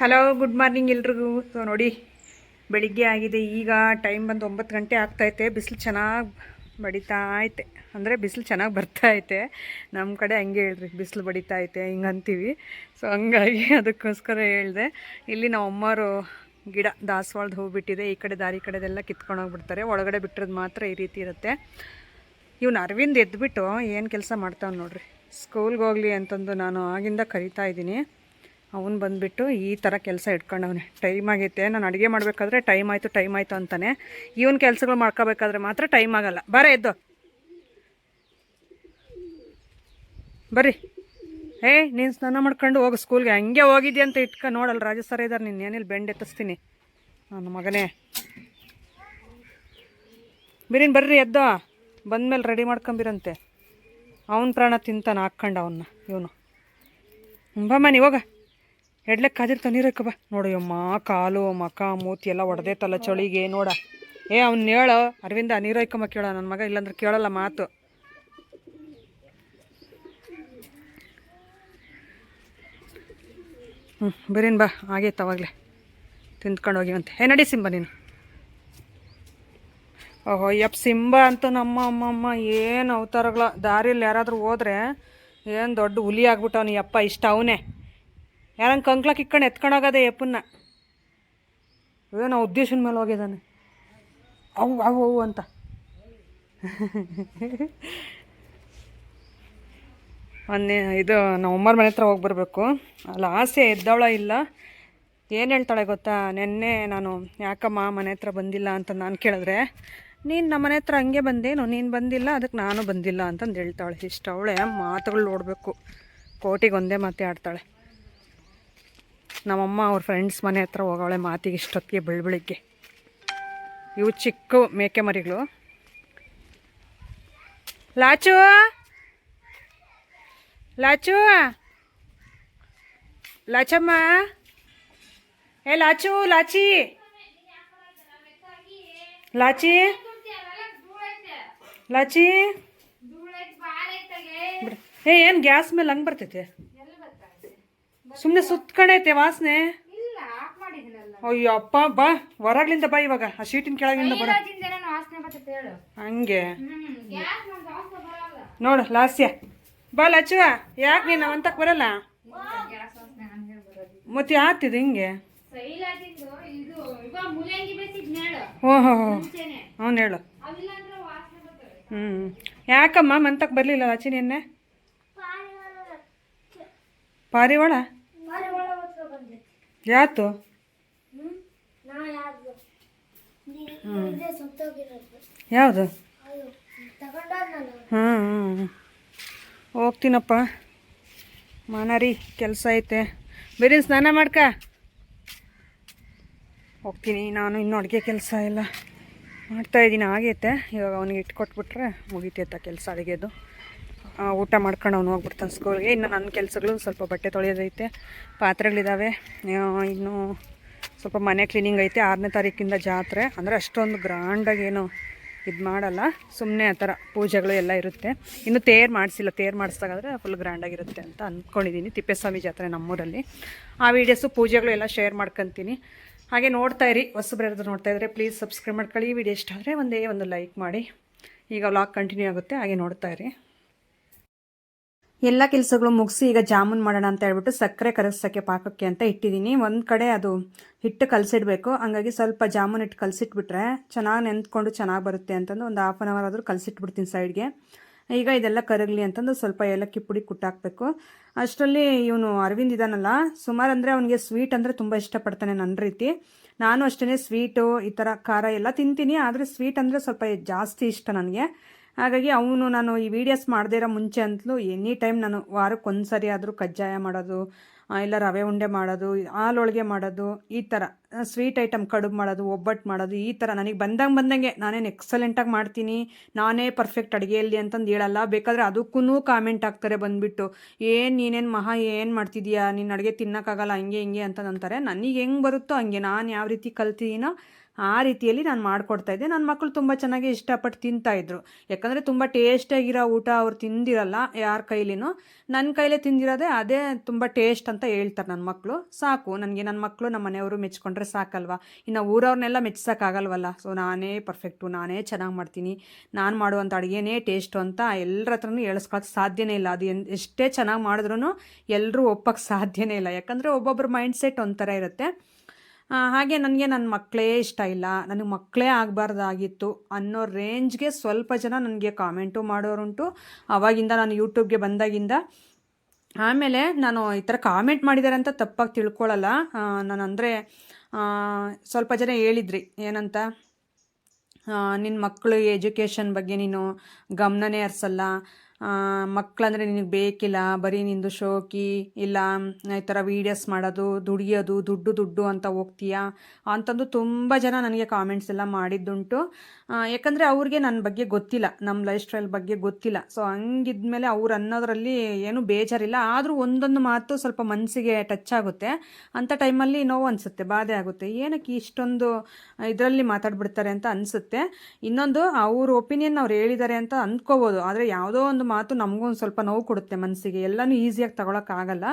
Hello, good morning ಎಲ್ರಿಗೂ. So ನೋಡಿ, ಬೆಳಿಗ್ಗೆ ಆಗಿದೆ. ಈಗ ಟೈಮ್ ಬಂದು 9 ಗಂಟೆ ಆಗ್ತೈತೆ. ಬಿಸಿಲು ಚೆನ್ನಾಗಿ ಬಡಿತಾ ಐತೆ, ಅಂದರೆ ಬಿಸಿಲು ಚೆನ್ನಾಗಿ ಬರ್ತಾ ಐತೆ. ನಮ್ಮ ಕಡೆ ಹಂಗೆ ಹೇಳ್ರಿ, ಬಿಸಿಲು ಬಡಿತಾ ಐತೆ ಹಿಂಗೆ ಅಂತೀವಿ. ಸೊ ಹಂಗಾಗಿ ಅದಕ್ಕೋಸ್ಕರ ಹೇಳಿದೆ. ಇಲ್ಲಿ ನಾವು ಅಮ್ಮರು ಗಿಡ ದಾಸವಾಳದ ಹೂ ಬಿಟ್ಟಿದೆ, ಈ ಕಡೆ ದಾರಿ ಕಡೆದೆಲ್ಲ ಕಿತ್ಕೊಂಡು ಹೋಗ್ಬಿಡ್ತಾರೆ. ಒಳಗಡೆ ಬಿಟ್ಟಿರೋದು ಮಾತ್ರ ಈ ರೀತಿ ಇರುತ್ತೆ. ಇವ್ನು ಅರವಿಂದ್ ಎದ್ಬಿಟ್ಟು ಏನು ಕೆಲಸ ಮಾಡ್ತಾವೆ ನೋಡ್ರಿ. ಸ್ಕೂಲ್ಗೆ ಹೋಗಲಿ ಅಂತಂದು ನಾನು ಆಗಿಂದ ಕರಿತಾ ಇದ್ದೀನಿ. ಅವನು ಬಂದುಬಿಟ್ಟು ಈ ಥರ ಕೆಲಸ ಇಟ್ಕೊಂಡವನೆ. ಟೈಮ್ ಆಗೈತೆ, ನಾನು ಅಡುಗೆ ಮಾಡಬೇಕಾದ್ರೆ ಟೈಮ್ ಆಯಿತು ಅಂತಾನೆ. ಇವನು ಕೆಲಸಗಳು ಮಾಡ್ಕೋಬೇಕಾದ್ರೆ ಮಾತ್ರ ಟೈಮ್ ಆಗಲ್ಲ. ಬರ ಎದ್ದು ಬರ್ರಿ. ನೀನು ಸ್ನಾನ ಮಾಡ್ಕೊಂಡು ಹೋಗು ಸ್ಕೂಲ್ಗೆ. ಹಂಗೆ ಹೋಗಿದ್ದೆ ಅಂತ ನೋಡಲ್ಲ ರಾಜು ಸರ್ ಇದ್ದಾರೆ. ನೀನು ಏನಿಲ್ಲ ಬೆಂಡ್ ಎತ್ತಿಸ್ತೀನಿ ನನ್ನ ಮಗನೇ. ಬಿರಿನ್ ಬರ್ರಿ, ಎದ್ದೋ. ಬಂದಮೇಲೆ ರೆಡಿ ಮಾಡ್ಕೊಂಬಿರಂತೆ. ಅವನ ಪ್ರಾಣ ತಿಂತಾನೆ ಹಾಕ್ಕೊಂಡು ಅವನ್ನ ಇವನು. ಬಮ್ಮನಿ ಹೋಗ, ಎಡ್ಲೆಕ್ಕೆ ಕಾದಿರ್ತ ನೀರಕ್ಕ ಬಾ. ನೋಡಿ ಅಮ್ಮ, ಕಾಲು ಮಕ ಮೂತಿ ಎಲ್ಲ ಹೊಡೆದೈತಲ್ಲ ಚಳಿಗೆ. ನೋಡ ಅವ್ನು ಹೇಳೋ ಅರವಿಂದ, ನೀರೊಯ್ಕೊಂಬ ಕೇಳೋ ನನ್ನ ಮಗ, ಇಲ್ಲಾಂದ್ರೆ ಕೇಳಲ್ಲ ಮಾತು. ಬರೀನ್ ಬಾ, ಆಗೈತೆ ಅವಾಗಲೇ ತಿಂದ್ಕೊಂಡು ಹೋಗಿವಂತೆ. ನಡಿ ಸಿಂಬ ನೀನು. ಓಹೋ ಯಪ್ಪ, ಸಿಂಬ ಅಂತೂ ನಮ್ಮ ಅಮ್ಮ ಏನು ಅವತಾರಗಳ. ದಾರಿಯಲ್ಲಿ ಯಾರಾದರೂ ಹೋದ್ರೆ ಏನು ದೊಡ್ಡ ಹುಲಿ ಆಗ್ಬಿಟ್ಟವನು ಯಪ್ಪ. ಇಷ್ಟ ಅವನೇ ಯಾರಂಗೆ ಕಂಕ್ಲಕ್ಕೆ ಇಕ್ಕೊಂಡು ಎತ್ಕೊಂಡೋಗದೆ ಯಪ್ಪನ್ನ. ಏನೋ ಉದ್ದೇಶದ ಮೇಲೆ ಹೋಗಿದ್ದಾನೆ. ಅವು ಅವು ಅವು ಅಂತ. ಇದು ನಮ್ಮ ಅಮ್ಮರ ಮನೆ ಹತ್ರ ಹೋಗಿ ಬರಬೇಕು. ಅಲ್ಲಿ ಆಸೆ ಎದ್ದವಳ ಇಲ್ಲ. ಏನು ಹೇಳ್ತಾಳೆ ಗೊತ್ತಾ, ನೆನ್ನೆ ನಾನು ಯಾಕಮ್ಮ ಮನೆ ಹತ್ರ ಬಂದಿಲ್ಲ ಅಂತ ನಾನು ಕೇಳಿದ್ರೆ, ನೀನು ನಮ್ಮ ಮನೆ ಹತ್ರ ಹಂಗೆ ಬಂದೇನು, ನೀನು ಬಂದಿಲ್ಲ ಅದಕ್ಕೆ ನಾನು ಬಂದಿಲ್ಲ ಅಂತಂದು ಹೇಳ್ತಾಳೆ. ಇಷ್ಟ ಅವಳೆ ಮಾತುಗಳು ನೋಡಬೇಕು. ಕೋಟಿಗೆ ಒಂದೇ ಮಾತೇ ಆಡ್ತಾಳೆ. ನಮ್ಮಮ್ಮ ಅವ್ರ ಫ್ರೆಂಡ್ಸ್ ಮನೆ ಹತ್ರ ಹೋಗೋಳೆ ಮಾತಿಗೆ ಇಷ್ಟೊತ್ತಿಗೆ ಬೆಳಬೆಳಿಗ್ಗೆ. ಇವು ಚಿಕ್ಕ ಮೇಕೆ ಮರಿಗಳು. ಲಾಚು ಲಾಚು ಲಾಚಮ್ಮ, ಲಾಚು ಲಾಚಿ ಲಾಚಿ ಲಾಚಿ. ಏನು ಗ್ಯಾಸ್ ಮೇಲೆ ಹಂಗೆ ಬರ್ತೈತೆ? ಸುಮ್ಮನೆ ಸುತ್ಕೊಂಡೈತೆ ವಾಸನೆ. ಅಯ್ಯೋ ಅಪ್ಪ, ಬಾ ಹೊರಗ್ಲಿಂದ ಬಾ. ಇವಾಗ ಆ ಶೀಟಿನ ಕೆಳಗಿಂದ ಬರ. ಹಂಗೆ ನೋಡು ಲಾಸ್ಯ. ಬಾ ಲಚ್ಚುವ. ಯಾಕೆ ನೀನು ಅವಂತಕ್ಕೆ ಬರಲ್ಲ? ಮತ್ತೆ ಯಾತಿದು ಹಿಂಗೆ? ಓಹೋ ಅವನು ಹೇಳು. ಯಾಕಮ್ಮ ಮಂತಕ್ಕೆ ಬರಲಿಲ್ಲ ಲಚ್ಚಿ ನಿನ್ನೆ? ಪಾರಿವಾಳ ಯಾತು? ಯಾವುದು? ಹೋಗ್ತೀನಪ್ಪ ಮಾನಾರಿ, ಕೆಲಸ ಐತೆ. ಬೇರೆ ಸ್ನಾನ ಮಾಡ್ಕ ಹೋಗ್ತೀನಿ ನಾನು. ಇನ್ನೂ ಅಡುಗೆ ಕೆಲಸ ಎಲ್ಲ ಮಾಡ್ತಾಯಿದ್ದೀನಿ, ಆಗೈತೆ. ಇವಾಗ ಅವನಿಗೆ ಇಟ್ಕೊಟ್ಬಿಟ್ರೆ ಮುಗಿತೈತ ಕೆಲಸ ಅಡುಗೆದು. ಊಟ ಮಾಡ್ಕೊಂಡು ಅವ್ನು ಹೋಗ್ಬಿಡ್ತಾನೆ ಸ್ಕೂಲ್ಗೆ. ಇನ್ನು ನನ್ನ ಕೆಲಸಗಳು ಸ್ವಲ್ಪ ಬಟ್ಟೆ ತೊಳೆಯೋದೈತೆ, ಪಾತ್ರೆಗಳಿದ್ದಾವೆ. ಇನ್ನೂ ಸ್ವಲ್ಪ ಮನೆ ಕ್ಲೀನಿಂಗ್ ಐತೆ. 6ನೇ ತಾರೀಕಿಂದ ಜಾತ್ರೆ. ಅಂದರೆ ಅಷ್ಟೊಂದು ಗ್ರ್ಯಾಂಡಾಗಿ ಏನು ಇದು ಮಾಡಲ್ಲ, ಸುಮ್ಮನೆ ಆ ಥರ ಪೂಜೆಗಳು ಎಲ್ಲ ಇರುತ್ತೆ. ಇನ್ನು ತೇರು ಮಾಡಿಸಿಲ್ಲ. ತೇರು ಮಾಡಿಸ್ದಾಗಾದ್ರೆ ಫುಲ್ ಗ್ರ್ಯಾಂಡಾಗಿರುತ್ತೆ ಅಂತ ಅಂದ್ಕೊಂಡಿದ್ದೀನಿ. ತಿಪ್ಪೇಸ್ವಾಮಿ ಜಾತ್ರೆ ನಮ್ಮೂರಲ್ಲಿ. ಆ ವೀಡಿಯೋಸು ಪೂಜೆಗಳು ಎಲ್ಲ ಶೇರ್ ಮಾಡ್ಕೊತೀನಿ. ಹಾಗೆ ನೋಡ್ತಾಯಿರಿ. ಹೊಸಬ್ರು ನೋಡ್ತಾಯಿದ್ರೆ ಪ್ಲೀಸ್ ಸಬ್ಸ್ಕ್ರೈಬ್ ಮಾಡ್ಕೊಳ್ಳಿ. ಈ ವಿಡಿಯೋ ಇಷ್ಟ ಆದರೆ ಒಂದು ಲೈಕ್ ಮಾಡಿ. ಈಗ ವ್ಲಾಗ್ ಕಂಟಿನ್ಯೂ ಆಗುತ್ತೆ, ಹಾಗೆ ನೋಡ್ತಾಯಿರಿ. ಎಲ್ಲ ಕೆಲಸಗಳು ಮುಗಿಸಿ ಈಗ ಜಾಮೂನ್ ಮಾಡೋಣ ಅಂತ ಹೇಳ್ಬಿಟ್ಟು ಸಕ್ಕರೆ ಕರಗಿಸೋಕ್ಕೆ ಪಾಕಕ್ಕೆ ಅಂತ ಇಟ್ಟಿದ್ದೀನಿ. ಒಂದು ಕಡೆ ಅದು ಹಿಟ್ಟು ಕಲಸಿಡಬೇಕು. ಹಂಗಾಗಿ ಸ್ವಲ್ಪ ಜಾಮೂನ್ ಹಿಟ್ಟು ಕಲಸಿಟ್ಬಿಟ್ರೆ ಚೆನ್ನಾಗಿ ನೆಂದ್ಕೊಂಡು ಚೆನ್ನಾಗಿ ಬರುತ್ತೆ ಅಂತಂದು ಒಂದು 1/2 hour ಆದರೂ ಕಲಸಿಟ್ಬಿಡ್ತೀನಿ ಸೈಡ್ಗೆ. ಈಗ ಇದೆಲ್ಲ ಕರಗಲಿ ಅಂತಂದು ಸ್ವಲ್ಪ ಏಲಕ್ಕಿ ಪುಡಿ ಕುಟ್ಟಾಕಬೇಕು. ಅಷ್ಟರಲ್ಲಿ ಇವನು ಅರವಿಂದ್ ಇದ್ದಾನಲ್ಲ, ಸುಮಾರು ಅಂದರೆ ಅವನಿಗೆ ಸ್ವೀಟ್ ಅಂದರೆ ತುಂಬ ಇಷ್ಟಪಡ್ತಾನೆ ನನ್ನ ರೀತಿ. ನಾನು ಅಷ್ಟೇ ಸ್ವೀಟು ಈ ಥರ ಖಾರ ಎಲ್ಲ ತಿಂತೀನಿ, ಆದರೆ ಸ್ವೀಟ್ ಅಂದರೆ ಸ್ವಲ್ಪ ಜಾಸ್ತಿ ಇಷ್ಟ ನನಗೆ. ಹಾಗಾಗಿ ಅವನು, ನಾನು ಈ ವಿಡಿಯೋಸ್ ಮಾಡದೇ ಇರೋ ಮುಂಚೆ ಅಂತಲೂ ಎನಿ ಟೈಮ್ ನಾನು ವಾರಕ್ಕೆ ಒಂದು ಸರಿ ಆದರೂ ಕಜ್ಜಾಯ ಮಾಡೋದು, ಇಲ್ಲ ರವೆ ಉಂಡೆ ಮಾಡೋದು, ಹಾಲೊಳಗೆ ಮಾಡೋದು, ಈ ಥರ ಸ್ವೀಟ್ ಐಟಮ್ ಕಡುಬು ಮಾಡೋದು, ಒಬ್ಬಟ್ಟು ಮಾಡೋದು, ಈ ಥರ ನನಗೆ ಬಂದಂಗೆ ನಾನೇನು ಎಕ್ಸಲೆಂಟಾಗಿ ಮಾಡ್ತೀನಿ, ನಾನೇ ಪರ್ಫೆಕ್ಟ್ ಅಡುಗೆಯಲ್ಲಿ ಅಂತಂದು ಹೇಳಲ್ಲ. ಬೇಕಾದರೆ ಅದಕ್ಕೂ ಕಾಮೆಂಟ್ ಹಾಕ್ತಾರೆ ಬಂದುಬಿಟ್ಟು, ನೀನೇನು ಮಹಾ ಏನು ಮಾಡ್ತಿದ್ದೀಯಾ, ನೀನು ಅಡುಗೆ ತಿನ್ನೋಕ್ಕಾಗಲ್ಲ ಹಂಗೆ ಹಿಂಗೆ ಅಂತ ಅಂತಾರೆ. ನನಗೆ ಹೆಂಗೆ ಬರುತ್ತೋ ಹಂಗೆ, ನಾನು ಯಾವ ರೀತಿ ಕಲ್ತಿದ್ದೀನೋ ಆ ರೀತಿಯಲ್ಲಿ ನಾನು ಮಾಡಿಕೊಡ್ತಾಯಿದ್ದೆ. ನನ್ನ ಮಕ್ಕಳು ತುಂಬ ಚೆನ್ನಾಗಿ ಇಷ್ಟಪಟ್ಟು ತಿಂತಾಯಿದ್ರು. ಯಾಕಂದರೆ ತುಂಬ ಟೇಸ್ಟಿಯಾಗಿರೋ ಊಟ ಅವ್ರು ತಿಂದಿರಲ್ಲ ಯಾರ ಕೈಲಿನೂ. ನನ್ನ ಕೈಲೇ ತಿಂದಿರೋದೇ ಅದೇ ತುಂಬ ಟೇಸ್ಟ್ ಅಂತ ಹೇಳ್ತಾರೆ ನನ್ನ ಮಕ್ಕಳು. ಸಾಕು ನನಗೆ ನನ್ನ ಮಕ್ಕಳು ನಮ್ಮ ಮನೆಯವರು ಮೆಚ್ಕೊಂಡ್ರೆ ಸಾಕಲ್ವ. ಇನ್ನು ಊರವ್ರನ್ನೆಲ್ಲ ಮೆಚ್ಸೋಕ್ಕಾಗಲ್ವಲ್ಲ. ಸೊ ನಾನೇ ಪರ್ಫೆಕ್ಟು, ನಾನೇ ಚೆನ್ನಾಗಿ ಮಾಡ್ತೀನಿ, ನಾನು ಮಾಡುವಂಥ ಅಡುಗೆನೇ ಟೇಸ್ಟು ಅಂತ ಎಲ್ಲರ ಹತ್ರನೂ ಹೇಳಿಸ್ಕೊಳಕ್ಕೆ ಸಾಧ್ಯನೇ ಇಲ್ಲ. ಅದು ಎಷ್ಟೇ ಚೆನ್ನಾಗಿ ಮಾಡಿದ್ರೂ ಎಲ್ಲರೂ ಒಪ್ಪಕ್ಕೆ ಸಾಧ್ಯನೇ ಇಲ್ಲ. ಯಾಕಂದರೆ ಒಬ್ಬೊಬ್ಬರ ಮೈಂಡ್ಸೆಟ್ ಒಂಥರ ಇರುತ್ತೆ. ಹಾಗೆ ನನಗೆ ನನ್ನ ಮಕ್ಕಳೇ ಇಷ್ಟ ಇಲ್ಲ, ನನಗೆ ಮಕ್ಕಳೇ ಆಗಬಾರ್ದಾಗಿತ್ತು ಅನ್ನೋ ರೇಂಜ್ಗೆ ಸ್ವಲ್ಪ ಜನ ನನಗೆ ಕಾಮೆಂಟು ಮಾಡೋರುಂಟು ಆವಾಗಿಂದ, ನಾನು ಯೂಟ್ಯೂಬ್ಗೆ ಬಂದಾಗಿಂದ. ಆಮೇಲೆ ನಾನು ಈ ಥರ ಕಾಮೆಂಟ್ ಮಾಡಿದ್ದಾರೆ ಅಂತ ತಪ್ಪಾಗಿ ತಿಳ್ಕೊಳ್ಳಲ್ಲ. ನಾನು ಅಂದರೆ ಸ್ವಲ್ಪ ಜನ ಹೇಳಿದ್ರಿ ಏನಂತ, ನಿನ್ನ ಮಕ್ಕಳು ಎಜುಕೇಷನ್ ಬಗ್ಗೆ ನೀನು ಗಮನನೇ ಹರಿಸಲ್ಲ, ಮಕ್ಕಳಂದರೆ ನಿನಗೆ ಬೇಕಿಲ್ಲ, ಬರೀ ನಿಂದು ಶೋಕಿ ಇಲ್ಲ ಈ ಥರ ವೀಡಿಯೋಸ್ ಮಾಡೋದು, ದುಡಿಯೋದು, ದುಡ್ಡು ಅಂತ ಹೋಗ್ತೀಯಾ ಅಂತಂದು ತುಂಬ ಜನ ನನಗೆ ಕಾಮೆಂಟ್ಸ್ ಎಲ್ಲ ಮಾಡಿದ್ದುಂಟು. ಯಾಕಂದರೆ ಅವ್ರಿಗೆ ನನ್ನ ಬಗ್ಗೆ ಗೊತ್ತಿಲ್ಲ, ನಮ್ಮ ಲೈಫ್ ಸ್ಟೈಲ್ ಬಗ್ಗೆ ಗೊತ್ತಿಲ್ಲ. ಸೊ ಹಂಗಿದ್ಮೇಲೆ ಅವ್ರು ಅನ್ನೋದ್ರಲ್ಲಿ ಏನೂ ಬೇಜಾರಿಲ್ಲ. ಆದರೂ ಒಂದೊಂದು ಮಾತು ಸ್ವಲ್ಪ ಮನಸ್ಸಿಗೆ ಟಚ್ ಆಗುತ್ತೆ. ಅಂಥ ಟೈಮಲ್ಲಿ ನೋವು ಅನಿಸುತ್ತೆ, ಬಾಧೆ ಆಗುತ್ತೆ, ಏನಕ್ಕೆ ಇಷ್ಟೊಂದು ಇದರಲ್ಲಿ ಮಾತಾಡ್ಬಿಡ್ತಾರೆ ಅಂತ ಅನಿಸುತ್ತೆ. ಇನ್ನೊಂದು, ಅವ್ರ ಒಪಿನಿಯನ್ ಅವ್ರು ಹೇಳಿದ್ದಾರೆ ಅಂತ ಅಂದ್ಕೋಬೋದು, ಆದರೆ ಯಾವುದೋ ಒಂದು ಮಾತು ನಮಗೂ ಒಂದು ಸ್ವಲ್ಪ ನೋವು ಕೊಡುತ್ತೆ ಮನಸ್ಸಿಗೆ. ಎಲ್ಲನೂ ಈಸಿಯಾಗಿ ತಗೊಳಕ್ಕಾಗಲ್ಲ.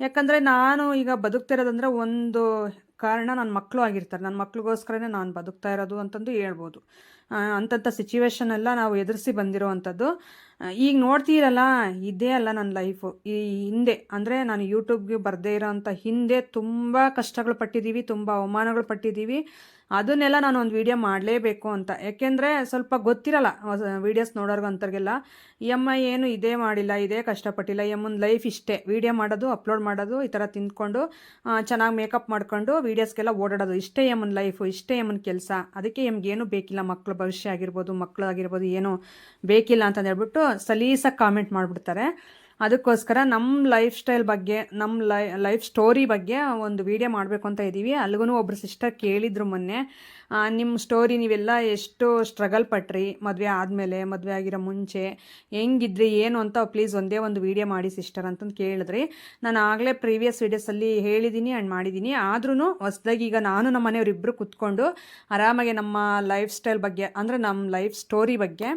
ಯಾಕಂದರೆ ನಾನು ಈಗ ಬದುಕ್ತಿರೋದಂದರೆ ಒಂದು ಕಾರಣ ನನ್ನ ಮಕ್ಕಳು ಆಗಿರ್ತಾರೆ. ನನ್ನ ಮಕ್ಳಿಗೋಸ್ಕರನೇ ನಾನು ಬದುಕ್ತಾ ಇರೋದು ಅಂತಂದು ಹೇಳ್ಬೋದು. ಅಂಥಂಥ ಸಿಚುವೇಶನ್ ಎಲ್ಲ ನಾವು ಎದುರಿಸಿ ಬಂದಿರೋ ಅಂಥದ್ದು. ಈಗ ನೋಡ್ತೀರಲ್ಲ, ಇದೇ ಅಲ್ಲ ನನ್ನ ಲೈಫು. ಈ ಹಿಂದೆ ಅಂದರೆ ನಾನು ಯೂಟ್ಯೂಬ್ಗೆ ಬರದೇ ಇರೋ ಅಂಥ ಹಿಂದೆ ತುಂಬ ಕಷ್ಟಗಳು ಪಟ್ಟಿದ್ದೀವಿ, ತುಂಬ ಅವಮಾನಗಳು ಪಟ್ಟಿದ್ದೀವಿ. ಅದನ್ನೆಲ್ಲ ನಾನು ಒಂದು ವೀಡಿಯೋ ಮಾಡಲೇಬೇಕು ಅಂತ. ಯಾಕೆಂದರೆ ಸ್ವಲ್ಪ ಗೊತ್ತಿರಲ್ಲ ವೀಡಿಯೋಸ್ ನೋಡೋರ್ಗು ಅಂಥವ್ರಿಗೆಲ್ಲ, ಈ ಅಮ್ಮ ಏನು ಇದೇ ಮಾಡಿಲ್ಲ, ಇದೇ ಕಷ್ಟಪಟ್ಟಿಲ್ಲ, ಈ ಅಮ್ಮನ ಲೈಫ್ ಇಷ್ಟೇ, ವೀಡಿಯೋ ಮಾಡೋದು, ಅಪ್ಲೋಡ್ ಮಾಡೋದು, ಈ ಥರ ತಿಂದ್ಕೊಂಡು ಚೆನ್ನಾಗಿ ಮೇಕಪ್ ಮಾಡ್ಕೊಂಡು ವೀಡಿಯೋಸ್ಗೆಲ್ಲ ಓಡಾಡೋದು, ಇಷ್ಟೇ ಅಮ್ಮನ ಲೈಫು, ಇಷ್ಟೇ ಅಮ್ಮನ ಕೆಲಸ. ಅದಕ್ಕೆ ಎಮ್ಗೇನು ಬೇಕಿಲ್ಲ, ಮಕ್ಕಳ ಭವಿಷ್ಯ ಆಗಿರ್ಬೋದು, ಮಕ್ಕಳಾಗಿರ್ಬೋದು, ಏನೂ ಬೇಕಿಲ್ಲ ಅಂತ ಹೇಳ್ಬಿಟ್ಟು ಸಲೀಸಾಗಿ ಕಾಮೆಂಟ್ ಮಾಡಿಬಿಡ್ತಾರೆ. ಅದಕ್ಕೋಸ್ಕರ ನಮ್ಮ ಲೈಫ್ ಸ್ಟೈಲ್ ಬಗ್ಗೆ, ನಮ್ಮ ಲೈಫ್ ಸ್ಟೋರಿ ಬಗ್ಗೆ ಒಂದು ವೀಡಿಯೋ ಮಾಡಬೇಕು ಅಂತ ಇದ್ದೀವಿ. ಅಲ್ಲಿಗೂ ಒಬ್ಬರು ಸಿಸ್ಟರ್ ಕೇಳಿದ್ರು ಮೊನ್ನೆ, ನಿಮ್ಮ ಸ್ಟೋರಿ ನೀವೆಲ್ಲ ಎಷ್ಟು ಸ್ಟ್ರಗಲ್ ಪಟ್ರಿ ಮದುವೆ ಆದಮೇಲೆ, ಮದುವೆ ಆಗಿರೋ ಮುಂಚೆ ಹೆಂಗಿದ್ರಿ ಏನು ಅಂತ ಪ್ಲೀಸ್ ಒಂದೇ ಒಂದು ವೀಡಿಯೋ ಮಾಡಿ ಸಿಸ್ಟರ್ ಅಂತಂದು ಕೇಳಿದ್ರಿ. ನಾನು ಆಗಲೇ ಪ್ರೀವಿಯಸ್ ವೀಡಿಯೋಸಲ್ಲಿ ಹೇಳಿದ್ದೀನಿ ಆ್ಯಂಡ್ ಮಾಡಿದ್ದೀನಿ. ಆದ್ರೂ ಹೊಸ್ದಾಗಿ ಈಗ ನಾನು ನಮ್ಮ ಮನೆಯವರಿಬ್ಬರು ಕೂತ್ಕೊಂಡು ಆರಾಮಾಗಿ ನಮ್ಮ ಲೈಫ್ ಸ್ಟೈಲ್ ಬಗ್ಗೆ, ಅಂದರೆ ನಮ್ಮ ಲೈಫ್ ಸ್ಟೋರಿ ಬಗ್ಗೆ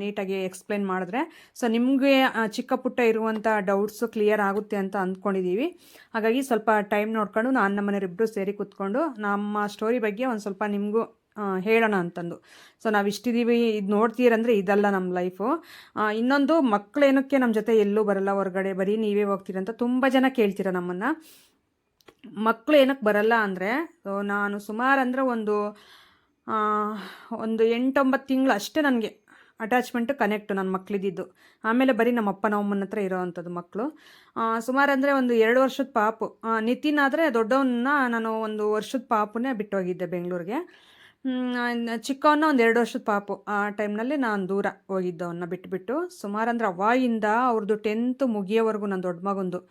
ನೀಟಾಗಿ ಎಕ್ಸ್ಪ್ಲೇನ್ ಮಾಡಿದ್ರೆ ಸೊ ನಿಮಗೆ ಚಿಕ್ಕ ಪುಟ್ಟ ಇರುವಂಥ ಡೌಟ್ಸು ಕ್ಲಿಯರ್ ಆಗುತ್ತೆ ಅಂತ ಅಂದ್ಕೊಂಡಿದ್ದೀವಿ. ಹಾಗಾಗಿ ಸ್ವಲ್ಪ ಟೈಮ್ ನೋಡ್ಕೊಂಡು ನಾನು ನಮ್ಮ ಮನೆಯವರಿಬ್ಬರು ಸೇರಿ ಕೂತ್ಕೊಂಡು ನಮ್ಮ ಸ್ಟೋರಿ ಬಗ್ಗೆ ಒಂದು ಸ್ವಲ್ಪ ನಿಮಗೂ ಹೇಳೋಣ ಅಂತಂದು. ಸೊ ನಾವು ಇಷ್ಟಿದ್ದೀವಿ, ಇದು ನೋಡ್ತೀರಂದರೆ ಇದಲ್ಲ ನಮ್ಮ ಲೈಫು. ಇನ್ನೊಂದು, ಮಕ್ಕಳು ಏನಕ್ಕೆ ನಮ್ಮ ಜೊತೆ ಎಲ್ಲೂ ಬರಲ್ಲ ಹೊರಗಡೆ, ಬರೀ ನೀವೇ ಹೋಗ್ತೀರಂತ ತುಂಬ ಜನ ಕೇಳ್ತೀರ ನಮ್ಮನ್ನು. ಮಕ್ಕಳು ಏನಕ್ಕೆ ಬರಲ್ಲ ಅಂದರೆ, ನಾನು ಸುಮಾರು ಅಂದರೆ ಒಂದು 8-9 ತಿಂಗಳು ಅಷ್ಟೇ ನನಗೆ ಅಟ್ಯಾಚ್ಮೆಂಟು ಕನೆಕ್ಟು ನನ್ನ ಮಕ್ಕಳಿದ್ದು. ಆಮೇಲೆ ಬರೀ ನಮ್ಮ ಅಪ್ಪ ನಮ್ಮನ ಹತ್ರ ಇರೋ ಅಂಥದ್ದು ಮಕ್ಕಳು. ಸುಮಾರು ಅಂದರೆ ಒಂದು 2 ವರ್ಷದ ಪಾಪು. ನಿತಿನ್ ಆದರೆ ದೊಡ್ಡವನ್ನ ನಾನು 1 ವರ್ಷದ ಪಾಪುನೇ ಬಿಟ್ಟೋಗಿದ್ದೆ ಬೆಂಗಳೂರಿಗೆ. ಚಿಕ್ಕವನ್ನ ಒಂದು 2 ವರ್ಷದ ಪಾಪು. ಆ ಟೈಮ್ನಲ್ಲಿ ನಾನು ದೂರ ಹೋಗಿದ್ದವನ್ನ ಬಿಟ್ಬಿಟ್ಟು. ಸುಮಾರು ಅಂದರೆ ಅವಾಗಿಂದ ಅವ್ರದ್ದು 10th ಮುಗಿಯೋವರೆಗೂ ನನ್ನ ದೊಡ್ಡ ಮಗಂದು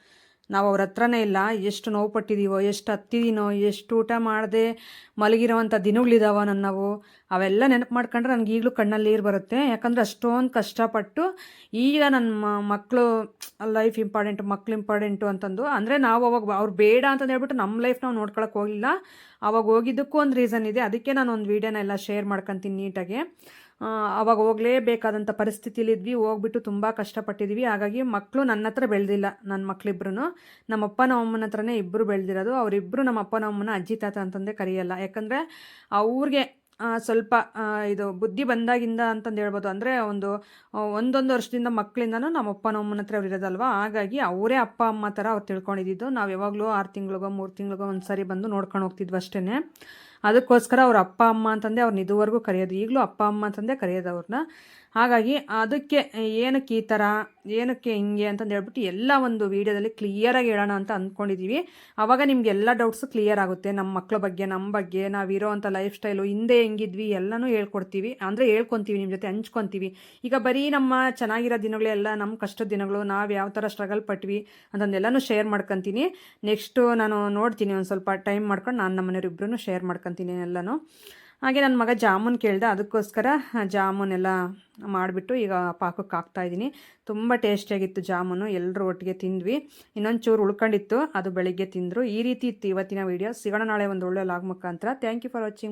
ನಾವು ಅವ್ರ ಹತ್ರನೇ ಇಲ್ಲ. ಎಷ್ಟು ನೋವು ಪಟ್ಟಿದ್ದೀವೋ, ಎಷ್ಟು ಹತ್ತಿದ್ದೀನೋ, ಎಷ್ಟು ಊಟ ಮಾಡದೆ ಮಲಗಿರೋವಂಥ ದಿನಗಳಿದಾವ ನನ್ನವು. ಅವೆಲ್ಲ ನೆನಪು ಮಾಡ್ಕೊಂಡ್ರೆ ನನಗೆ ಈಗಲೂ ಕಣ್ಣಲ್ಲಿ ನೀರು ಬರುತ್ತೆ. ಯಾಕಂದರೆ ಅಷ್ಟೊಂದು ಕಷ್ಟಪಟ್ಟು ಈಗ ನನ್ನ ಮಕ್ಕಳು ಲೈಫ್ ಇಂಪಾರ್ಟೆಂಟು, ಮಕ್ಳು ಇಂಪಾರ್ಟೆಂಟು ಅಂತಂದು. ಅಂದರೆ ನಾವು ಅವಾಗ ಅವ್ರು ಬೇಡ ಅಂತಂದು ಹೇಳ್ಬಿಟ್ಟು ನಮ್ಮ ಲೈಫ್ ನಾವು ನೋಡ್ಕೊಳಕ್ಕೆ ಹೋಗಿಲ್ಲ. ಅವಾಗ ಹೋಗಿದ್ದಕ್ಕೂ ಒಂದು ರೀಸನ್ ಇದೆ. ಅದಕ್ಕೆ ನಾನು ಒಂದು ವೀಡಿಯೋನ ಎಲ್ಲ ಶೇರ್ ಮಾಡ್ಕೊತೀನಿ ನೀಟಾಗಿ. ಅವಾಗ ಹೋಗಲೇಬೇಕಾದಂಥ ಪರಿಸ್ಥಿತಿಲಿದ್ವಿ, ಹೋಗ್ಬಿಟ್ಟು ತುಂಬ ಕಷ್ಟಪಟ್ಟಿದ್ವಿ. ಹಾಗಾಗಿ ಮಕ್ಕಳು ನನ್ನ ಹತ್ರ ಬೆಳೆದಿಲ್ಲ, ನನ್ನ ಮಕ್ಕಳಿಬ್ರು ನಮ್ಮಪ್ಪ ನಮ್ಮಮ್ಮನ ಹತ್ರನೇ ಇಬ್ಬರು ಬೆಳೆದಿರೋದು. ಅವರಿಬ್ಬರು ನಮ್ಮಪ್ಪ ನಮ್ಮಮ್ಮನ ಅಜ್ಜಿ ತಾತ ಅಂತಂದೇ ಕರೆಯಲ್ಲ. ಯಾಕಂದರೆ ಅವ್ರಿಗೆ ಸ್ವಲ್ಪ ಇದು ಬುದ್ಧಿ ಬಂದಾಗಿಂದ ಅಂತಂದು ಹೇಳ್ಬೋದು. ಅಂದರೆ ಒಂದೊಂದು ವರ್ಷದಿಂದ ಮಕ್ಕಳಿಂದನೂ ನಮ್ಮಪ್ಪ ನಮ್ಮನ ಹತ್ರ ಅವ್ರು ಇರೋದಲ್ವ. ಹಾಗಾಗಿ ಅವರೇ ಅಪ್ಪ ಅಮ್ಮ ಥರ ಅವ್ರು ತಿಳ್ಕೊಂಡಿದ್ದು. ನಾವು ಯಾವಾಗಲೂ 6 ತಿಂಗಳಿಗೋ 3 ತಿಂಗಳಿಗೋ ಒಂದು ಸರಿ ಬಂದು ನೋಡ್ಕೊಂಡು ಹೋಗ್ತಿದ್ವಿ ಅಷ್ಟೇ. ಅದಕ್ಕೋಸ್ಕರ ಅವ್ರ ಅಪ್ಪ ಅಮ್ಮ ಅಂತಂದೆ ಅವ್ರನ್ನ ಇದುವರೆಗೂ ಕರೆಯೋದು, ಈಗಲೂ ಅಪ್ಪ ಅಮ್ಮ ಅಂತಂದೇ ಕರೆಯೋದು ಅವ್ರನ್ನ. ಹಾಗಾಗಿ ಅದಕ್ಕೆ ಏನಕ್ಕೆ ಈ ಥರ, ಏನಕ್ಕೆ ಹಿಂಗೆ ಅಂತಂದು ಹೇಳ್ಬಿಟ್ಟು ಎಲ್ಲ ಒಂದು ವೀಡಿಯೋದಲ್ಲಿ ಕ್ಲಿಯರಾಗಿ ಹೇಳೋಣ ಅಂತ ಅಂದ್ಕೊಂಡಿದ್ದೀವಿ. ಆವಾಗ ನಿಮ್ಗೆ ಎಲ್ಲ ಡೌಟ್ಸು ಕ್ಲಿಯರ್ ಆಗುತ್ತೆ. ನಮ್ಮ ಮಕ್ಕಳ ಬಗ್ಗೆ, ನಮ್ಮ ಬಗ್ಗೆ, ನಾವಿರೋ ಅಂಥ ಲೈಫ್ ಸ್ಟೈಲು, ಹಿಂದೆ ಹೆಂಗಿದ್ವಿ ಎಲ್ಲನೂ ಹೇಳ್ಕೊಡ್ತೀವಿ. ಅಂದರೆ ಹೇಳ್ಕೊತೀವಿ, ನಿಮ್ಮ ಜೊತೆ ಹಂಚ್ಕೊತೀವಿ. ಈಗ ಬರೀ ನಮ್ಮ ಚೆನ್ನಾಗಿರೋ ದಿನಗಳೆಲ್ಲ ನಮ್ಮ ಕಷ್ಟದ ದಿನಗಳು, ನಾವು ಯಾವ ಥರ ಸ್ಟ್ರಗಲ್ ಪಟ್ವಿ ಅಂತಂದೆಲ್ಲನೂ ಶೇರ್ ಮಾಡ್ಕೊತೀನಿ. ನೆಕ್ಸ್ಟು ನಾನು ನೋಡ್ತೀನಿ, ಒಂದು ಸ್ವಲ್ಪ ಟೈಮ್ ಮಾಡ್ಕೊಂಡು ನಾನು ನಮ್ಮ ಮನೆಯವರಿಬ್ಬರೂ ಶೇರ್ ಮಾಡ್ಕೊತೀನಿ ಎಲ್ಲನೂ. ಹಾಗೆ ನನ್ನ ಮಗ ಜಾಮೂನ್ ಕೇಳ್ದೆ, ಅದಕ್ಕೋಸ್ಕರ ಜಾಮೂನೆಲ್ಲ ಮಾಡಿಬಿಟ್ಟು ಈಗ ಪಾಕಕ್ಕೆ ಹಾಕ್ತಾಯಿದ್ದೀನಿ. ತುಂಬ ಟೇಸ್ಟಿಯಾಗಿತ್ತು ಜಾಮೂನು, ಎಲ್ಲರೂ ಒಟ್ಟಿಗೆ ತಿಂದ್ವಿ. ಇನ್ನೊಂದು ಚೂರು ಉಳ್ಕೊಂಡಿತ್ತು, ಅದು ಬೆಳಿಗ್ಗೆ ತಿಂದರು. ಈ ರೀತಿ ಇತ್ತು ಇವತ್ತಿನ ವೀಡಿಯೋ. ಸಿಗೋಣ ನಾಳೆ ಒಂದು ಒಳ್ಳೆ ಲಾಗ್ ಮುಖಾಂತರ. Thank you for watching.